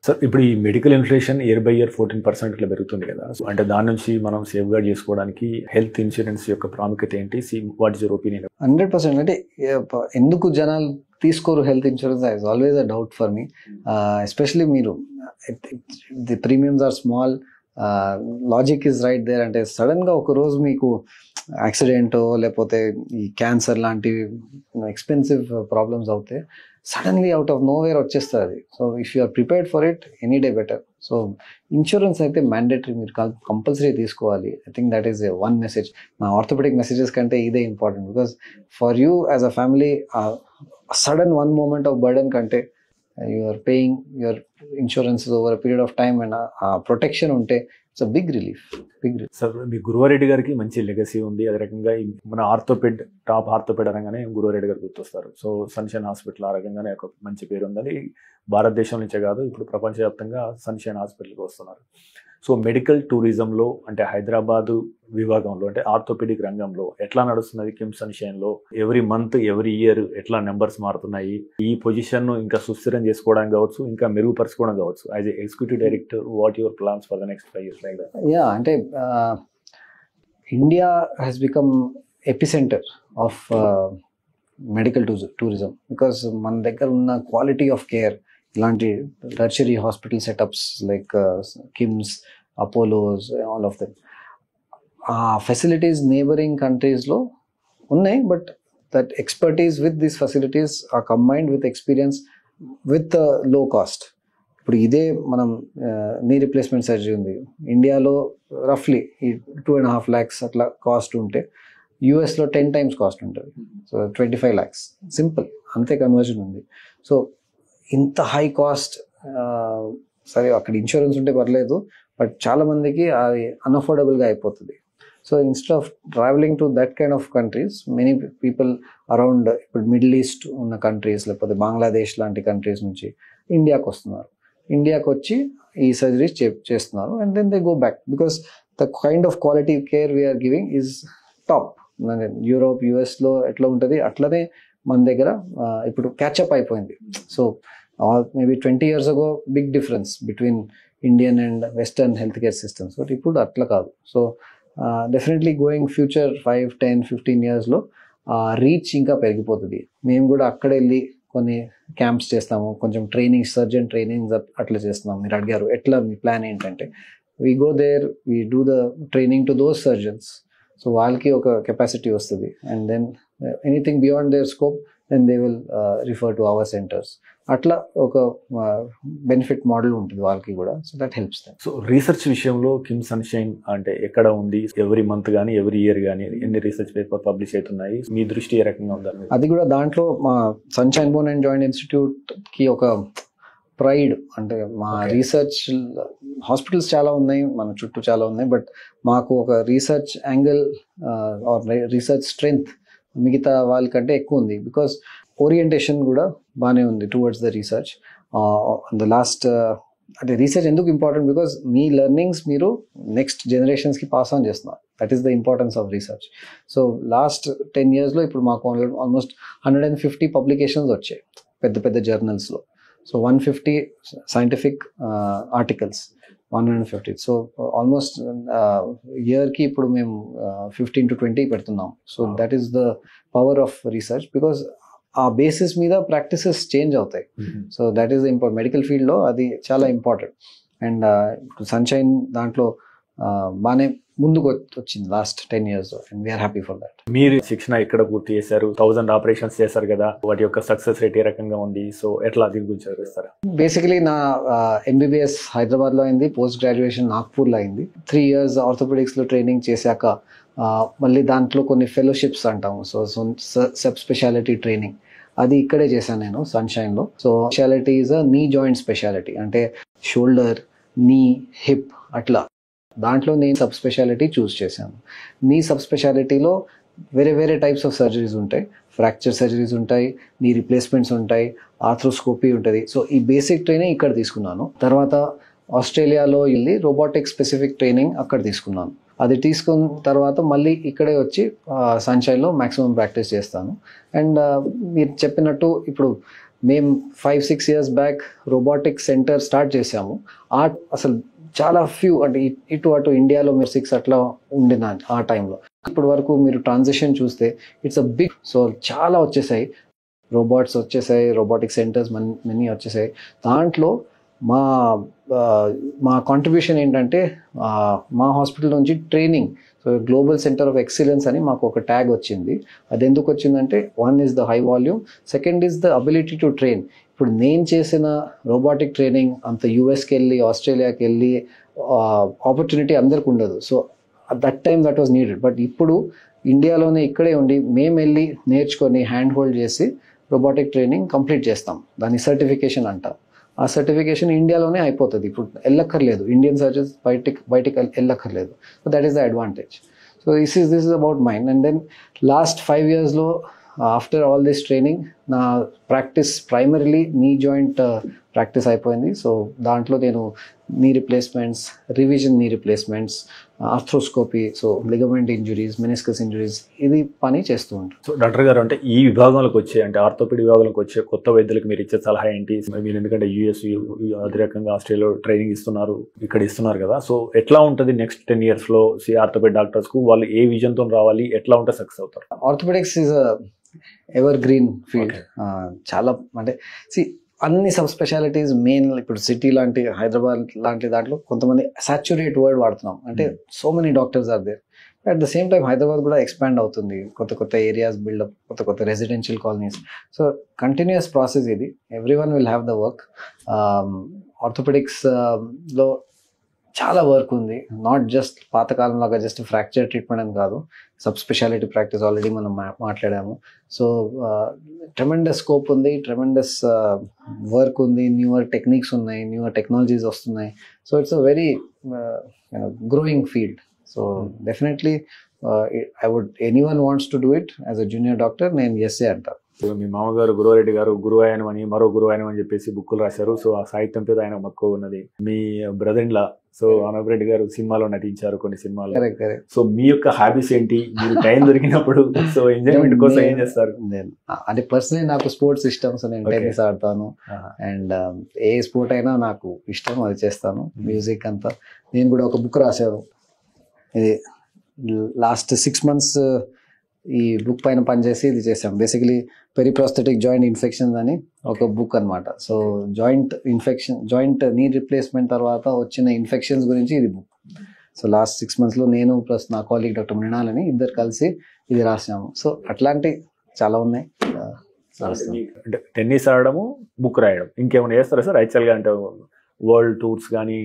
Sir ఇప్పుడు ఈ medical inflation year by year 14% ఇట్లా పెరుగుతుంది కదా. సో అంటే దాని నుంచి మనం సేఫ్ గార్డ్ చేసుకోవడానికి హెల్త్ ఇన్సూరెన్స్ యొక్క ప్రాముఖ్యత ఏంటి? What is your opinion? 100%. అంటే ఎందుకు జనాలు తీసుకోరు health insurance? Is always a doubt for me. Especially మీరు the premiums are small, logic is right there. అంటే సడన్గా ఒక రోజు మీకు యాక్సిడెంటో లేకపోతే ఈ క్యాన్సర్ లాంటి ఎక్స్పెన్సివ్ ప్రాబ్లమ్స్ అవుతే సడన్లీ అవుట్ ఆఫ్ నోవేర్ వచ్చేస్తుంది. So if you are prepared for it any day better. So insurance అయితే మ్యాండేటరీ, మీరు కంపల్సరీ తీసుకోవాలి. I think that is one message. నా ఆర్థోపెడిక్ మెసేజెస్ కంటే ఇదే important. Because for you as a family sudden one moment of burden కంటే you are paying your insurances over a period of time and protection unte it's a big relief. Sir మీ గురువారెడ్డి గారికి మంచి legacy ఉంది. అదే రకంగా మన ఆర్థోపెడ్, top ఆర్థోపెడ్ అనగానే గురువారెడ్డి గారు గుర్తొస్తారు. సో సన్షైన్ హాస్పిటల్ ఆ రకంగానే ఒక మంచి పేరు ఉందని భారతదేశం నుంచే కాదు ఇప్పుడు ప్రపంచవ్యాప్తంగా సన్షైన్ హాస్పిటల్కి వస్తున్నారు. సో మెడికల్ టూరిజంలో అంటే హైదరాబాదు విభాగంలో అంటే ఆర్థోపెడిక్ రంగంలో ఎట్లా నడుస్తున్నది కిమ్స్ సన్షైన్లో? ఎవ్రీ మంత్ ఎవ్రీ ఇయర్ ఎట్లా నెంబర్స్ మారుతున్నాయి? ఈ పొజిషన్ ఇంకా సుస్థిరం చేసుకోవడం కావచ్చు, ఇంకా మెరుగుపరచుకోవడం కావచ్చు. As a executive director, what your plans for the next 5 years like that? Yeah, అంటే India has become epicentre of medical tourism. Because మన దగ్గర ఉన్న క్వాలిటీ ఆఫ్ కేర్, ఇలాంటి tertiary hospital setups like KIMS, Apollos, all of them, ఆ facilities neighbouring కంట్రీస్లో ఉన్నాయి. But that expertise with these facilities are combined with experience with low cost. ఇప్పుడు ఇదే మనం నీ రిప్లేస్మెంట్ సర్జరీ ఉంది ఇండియాలో రఫ్లీ 2.5 lakhs అట్లా కాస్ట్ ఉంటే యూఎస్లో 10 times కాస్ట్ ఉంటుంది. సో 25 lakhs సింపుల్, అంతే కన్వర్జన్ ఉంది. సో ఇంత హై కాస్ట్, సరే అక్కడ ఇన్సూరెన్స్ ఉంటే పర్లేదు, బట్ చాలా మందికి అది అన్అఫోర్డబుల్గా అయిపోతుంది. So instead of travelling to that kind of countries, many people around ఇప్పుడు మిడిల్ ఈస్ట్ ఉన్న కంట్రీస్ లేకపోతే బంగ్లాదేశ్ లాంటి కంట్రీస్ నుంచి ఇండియాకి వస్తున్నారు. ఇండియాకి వచ్చి ఈ సర్జరీస్ చేస్తున్నారు and then they go back because the kind of quality care we're giving is top. Europe, యుఎస్లో ఎట్లా ఉంటుంది అట్లనే మన దగ్గర ఇప్పుడు క్యాచప్ అయిపోయింది. So maybe 20 years ago big difference between Indian and western health care systems, but ఇప్పుడు అట్లా కాదు. సో డెఫినెట్లీ గోయింగ్ ఫ్యూచర్ 5, 10, 15 yearsలో రీచ్ ఇంకా పెరిగిపోతుంది. మేము కూడా అక్కడ వెళ్ళి కొన్ని క్యాంప్స్ చేస్తాము, కొంచెం ట్రైనింగ్, సర్జన్ ట్రైనింగ్ అట్లా చేస్తున్నాం. మీరు అడిగారు ఎట్లా మీ ప్లాన్ ఏంటంటే, we go there, we do the training to those surgeons. So వాళ్ళకి ఒక కెపాసిటీ వస్తుంది and then anything beyond their scope then they will refer to our centres. అట్లా ఒక బెనిఫిట్ మోడల్ ఉంటుంది వాళ్ళకి కూడా. So that helps them. So research విషయంలో KIMS Sunshine అంటే ఎక్కడ ఉంది? ఎవ్రీ మంత్ కానీ ఎవ్రీ ఇయర్ కానీ ఎన్ని రీసెర్చ్ పేపర్ పబ్లిష్ అవుతున్నాయి? మీ దృష్టి ఏ రకంగా ఉందా? అది కూడా దాంట్లో మా సన్షైన్ బోన్ అండ్ జాయింట్ ఇన్స్టిట్యూట్కి ఒక ప్రైడ్. అంటే మా రీసెర్చ్ హాస్పిటల్స్ చాలా ఉన్నాయి, మన చుట్టూ చాలా ఉన్నాయి, బట్ మాకు ఒక research angle or research strength మిగతా వాళ్ళకంటే ఎక్కువ ఉంది. బికాస్ ఓరియంటేషన్ కూడా బాగానే ఉంది towards the research. The last అంటే రీసెర్చ్ ఎందుకు ఇంపార్టెంట్? బికాస్ మీ లెర్నింగ్స్ మీరు నెక్స్ట్ జనరేషన్స్కి పాస్ ఆన్ చేస్తున్నారు. That is the importance of research. So last 10 yearsలో ఇప్పుడు మాకు ఆల్మోస్ట్ 150 పబ్లికేషన్స్ వచ్చాయి పెద్ద పెద్ద జర్నల్స్లో. So 150 scientific articles, 150. So almost ఇయర్కి ఇప్పుడు మేము 15 to 20 పెడుతున్నాం. So that is the power of research. Because ఆ బేసిస్ మీద ప్రాక్టీసెస్ చేంజ్ అవుతాయి. So that is important. Medical ఫీల్డ్లో అది చాలా ఇంపార్టెంట్. అండ్ ఇప్పుడు సన్షైన్ దాంట్లో బాగానే ముందుకు వచ్చింది last 10 years and we are happy for that. మీరు శిక్షణ ఎక్కడ పూర్తి చేశారు? 1000 ఆపరేషన్స్ చేశారు కదా, వాటి యొక్క సక్సెస్ రేట్ ఏ రకంగా ఉంది? సో ఎట్లా దీని గురించి వివరిస్తారా? బేసికలీ నా ఎంబీబీఎస్ హైదరాబాద్లో అయింది, పోస్ట్ గ్రాడ్యుయేషన్ నాగ్పూర్లో అయింది. 3 years ఆర్థోపెడిక్స్లో ట్రైనింగ్ చేశాక మళ్ళీ దాంట్లో కొన్ని ఫెలోషిప్స్ అంటాము. సో సబ్ స్పెషాలిటీ ట్రైనింగ్ అది ఇక్కడే చేశాను నేను సన్షైన్లో. So speciality is a knee joint speciality, అంటే షోల్డర్, నీ, హిప్ అట్లా. దాంట్లో నేను సబ్ స్పెషాలిటీ చూస్ చేశాను. నీ సబ్ స్పెషాలిటీలో వేరే వేరే టైప్స్ ఆఫ్ సర్జరీస్ ఉంటాయి. ఫ్రాక్చర్ సర్జరీస్ ఉంటాయి, నీ రిప్లేస్మెంట్స్ ఉంటాయి, ఆర్థ్రోస్కోపీ ఉంటుంది. సో ఈ బేసిక్ ట్రైనింగ్ ఇక్కడ తీసుకున్నాను. తర్వాత ఆస్ట్రేలియాలో వెళ్ళి రోబోటిక్ స్పెసిఫిక్ ట్రైనింగ్ అక్కడ తీసుకున్నాను. అది తీసుకున్న తర్వాత మళ్ళీ ఇక్కడే వచ్చి సన్షైన్లో మ్యాక్సిమం ప్రాక్టీస్ చేస్తాను. అండ్ మీరు చెప్పినట్టు ఇప్పుడు మేము 5-6 years back robotic centre start చేసాము. అసలు చాలా ఫ్యూ అంటే ఇటు అటు ఇండియాలో మీరు 6 అట్లా ఉండిన ఆ టైంలో. ఇప్పటి వరకు మీరు ట్రాన్సిషన్ చూస్తే ఇట్స్ అ బిగ్. సో చాలా వచ్చేసాయి, రోబోట్స్ వచ్చేసాయి, రోబోటిక్ సెంటర్స్ మనీ వచ్చేసాయి. దాంట్లో మా కాంట్రిబ్యూషన్ ఏంటంటే మా హాస్పిటల్ నుంచి training, so global centre of excellence అని మాకు ఒక ట్యాగ్ వచ్చింది. అది ఎందుకు వచ్చిందంటే, 1 is the high volume, 2nd is the ability to train. ఇప్పుడు నేను చేసిన రోబోటిక్ ట్రైనింగ్ అంత యూఎస్కి వెళ్ళి ఆస్ట్రేలియాకి వెళ్ళి ఆపర్చునిటీ అందరికి ఉండదు. So that time that was needed. But ఇప్పుడు ఇండియాలోనే ఇక్కడే ఉండి మేము వెళ్ళి నేర్చుకొని హ్యాండ్ హోల్డ్ చేసి రోబోటిక్ ట్రైనింగ్ కంప్లీట్ చేస్తాం. దాని సర్టిఫికేషన్ అంట. ఆ సర్టిఫికేషన్ ఇండియాలోనే అయిపోతుంది. ఇప్పుడు వెళ్ళక్కర్లేదు, ఇండియన్ సర్జన్స్ బయటికి వెళ్ళక్కర్లేదు. So that is the advantage. So this is about mind. And then last 5 yearsలో ఆఫ్టర్ ఆల్ దిస్ ట్రైనింగ్ నా practice primarily knee joint practice అయిపోయింది. సో దాంట్లో నేను knee replacements, revision knee replacements, arthroscopy, so ligament injuries, meniscus injuries, ఇది పని చేస్తూ ఉంటాను. So doctor గారు, అంటే ఈ విభాగంలోకి వచ్చే, అంటే ఆర్థోపెడ్ విభాగంలోకి వచ్చే కొత్త వైద్యులకు మీరు ఇచ్చే సలహా ఏంటి? మీరు ఎందుకంటే యూఎస్ అదే రకంగా ఆస్ట్రేలియాలో ట్రైనింగ్ ఇస్తున్నారు, ఇక్కడ ఇస్తున్నారు కదా, సో ఎట్లా ఉంటుంది నెక్స్ట్ 10 yearsలో ఆర్థోపెడ్ డాక్టర్స్కు? వాళ్ళు ఏ విజన్తో రావాలి, ఎట్లా ఉంటే సక్సెస్ అవుతారు? Orthopaedics is evergreen field. చాలా అంటే అన్ని సబ్ స్పెషాలిటీస్ మెయిన్ ఇప్పుడు సిటీ లాంటి హైదరాబాద్ లాంటి దాంట్లో కొంతమంది సాచ్యురేట్ వర్డ్ వాడుతున్నాం, అంటే so many doctors are there. At the same time Hyderabad కూడా ఎక్స్పాండ్ అవుతుంది, కొత్త ఏరియాస్ బిల్డప్, కొత్త residential colonies. So continuous process ఇది. Everyone will have the work. Orthopaedics లో చాలా వర్క్ ఉంది. నాట్ జస్ట్ పాతకాలం లాగా జస్ట్ ఫ్రాక్చర్ ట్రీట్మెంట్ అని కాదు, సబ్ స్పెషాలిటీ ప్రాక్టీస్ ఆల్రెడీ మనం మాట్లాడాము. సో ట్రెమెండస్ స్కోప్ ఉంది, ట్రెమెండస్ వర్క్ ఉంది, న్యూవర్ టెక్నిక్స్ ఉన్నాయి, న్యూవర్ టెక్నాలజీస్ వస్తున్నాయి. So it's a very growing field. So definitely I would anyone wants to do it as a junior doctor, నేను ఎస్ఏ అంటాను. మీ మామగారు గురువారెడ్డి గారు గురువాయనం అని, మరో గురువాయనం అని చెప్పేసి బుక్కులు రాశారు. సో ఆ సాహిత్యం మీద ఆయన మక్కువ ఉన్నది. మీ brother in law so Anoop Reddy గారు సినిమాలో నటించారు, కొన్ని సినిమాలు. సో మీ యొక్క హాబీస్ ఏంటి? మీరు టైం దొరికినప్పుడు సో ఎంజాయ్మెంట్ కోసం ఏం చేస్తారు? అంటే పర్సనలీ నాకు స్పోర్ట్స్ ఇష్టం. సో నేను టెన్నిస్ ఆడతాను, అండ్ ఏ స్పోర్ట్ అయినా నాకు ఇష్టం, అది చేస్తాను. మ్యూజిక్ అంతా. నేను కూడా ఒక బుక్ రాశాను, ఇది లాస్ట్ 6 months ఈ బుక్ పైన పనిచేసి ఇది చేసాం. బేసికలీ పెరిప్రాస్థెటిక్ జాయింట్ ఇన్ఫెక్షన్స్ అని ఒక బుక్ అనమాట. సో జాయింట్ నీ రిప్లేస్మెంట్ తర్వాత వచ్చిన ఇన్ఫెక్షన్స్ గురించి ఇది బుక్. సో లాస్ట్ 6 monthsలో నేను ప్లస్ నా కాలీగ్ డాక్టర్ మృణాల్ అని ఇద్దరు కలిసి ఇది రాసాము. సో అట్లాంటి చాలా ఉన్నాయి. అంటే టెన్నిస్ ఆడము, బుక్ రాయడం, ఇంకేమైనా చేస్తారా సార్ యాక్చువల్గా? అంటే వరల్డ్ టూర్స్ కానీ?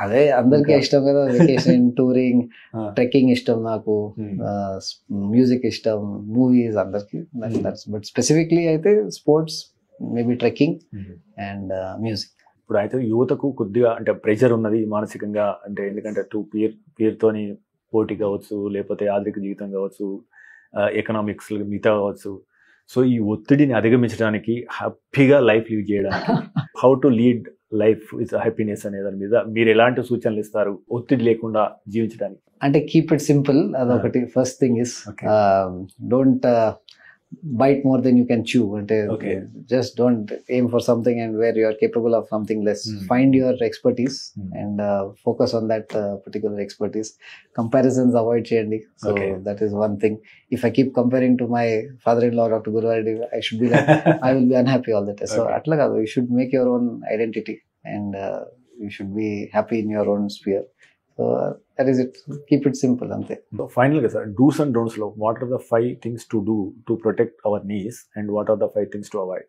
అదే అందరికీ ఇష్టం కదా, వెకేషన్, టూరింగ్, ట్రెక్కింగ్ ఇష్టం నాకు, మ్యూజిక్ ఇష్టం, మూవీస్ అందరికి. బట్ స్పెసిఫిక్లీ అయితే sports, maybe trekking and music. ఇప్పుడు అయితే యువతకు కొద్దిగా అంటే ప్రెషర్ ఉన్నది మానసికంగా, అంటే ఎందుకంటే పేరుతోని పోటీ కావచ్చు, లేకపోతే ఆర్థిక జీవితం కావచ్చు, ఎకనామిక్స్ మిగతా కావచ్చు. సో ఈ ఒత్తిడిని అధిగమించడానికి, హ్యాపీగా లైఫ్ లీడ్ చేయడానికి, how to lead life with happiness అనే దాని మీద మీరు ఎలాంటి సూచనలు ఇస్తారు ఒత్తిడి లేకుండా జీవించడానికి? అంటే కీప్ ఇట్ సింపుల్, అదొకటి. First thing is don't bite more than you can chew. Just don't aim for something and where you are capable of something less. Find your expertise and focus on that particular expertise. Comparisons avoid cheyandi. So that is one thing. If I keep comparing to my father-in-law Dr. Guruvareddy, I should be like I will be unhappy all the time. So atla kaadu, you should make your own identity and you should be happy in your own sphere. So that is it. Keep it simple. Ante. So finally, sir, do's and don'ts lo. What are the 5 things to do to protect our knees, and what are the 5 things to avoid?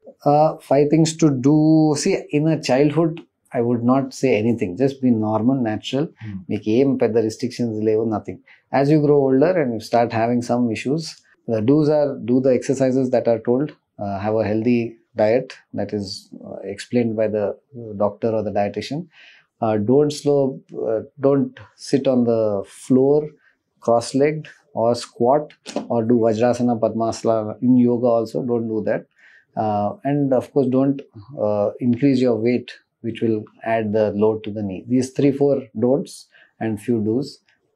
5 things to do. See, in a childhood, I would not say anything. Just be normal, natural. Make aim pedda restrictions level, nothing. As you grow older and you start having some issues, the do's are do the exercises that are told. Have a healthy diet that is explained by the doctor or the dietitian. Don't sit on the floor cross-legged or squat or do Vajrasana, Padmasana. In yoga also, don't do that. And of course, don't increase your weight, which will add the load to the knee. These 3-4 don'ts and few do's,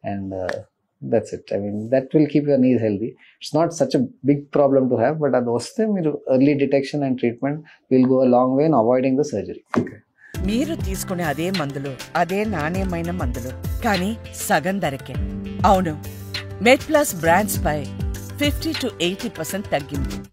and That's it. I mean, that will keep your knees healthy. It's not such a big problem to have, but అది వస్తే మీరు early detection and treatment will go a long way in avoiding the surgery. మీరు తీసుకునే అదే మందులు, అదే నాణ్యమైన మందులు, కానీ సగం ధరకే. అవును, మెడ్ ప్లస్ బ్రాండ్స్ పై 50 to 80% తగ్గింది.